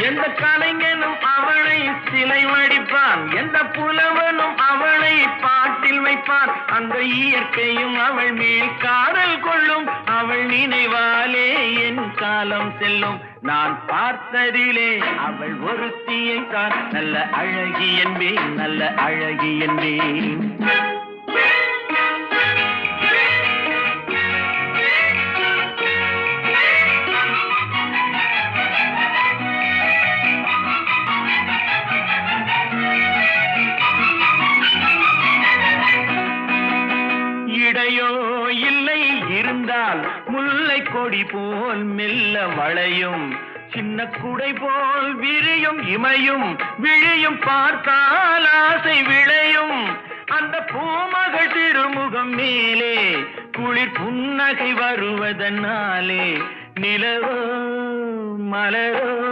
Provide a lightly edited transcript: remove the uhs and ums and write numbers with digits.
எந்த கலைஞனும் அவளை சிலை வடிப்பான், எந்த புலவனும் அவளை பாட்டில் வைப்பான். அந்த இயற்கையும் அவள் மேல் காதல் கொள்ளும், அவள் நினைவாலே என் காலம் செல்லும். நான் பார்த்ததிலே அவள் ஒருத்தியை தான் நல்ல அழகி என்பேன், நல்ல அழகி என்பேன். இடையோ இல்லை இருந்தால் முல்லை கொடி போல் மெல்ல வளையும், சின்ன குடை போல் விரியும் இமையும் விழியும் பார்த்தால் ஆசை விளையும். அந்த பூமகள் திருமுகம் மேலே குளிர் புன்னகை வருவதனாலே நிலவோ மலரோ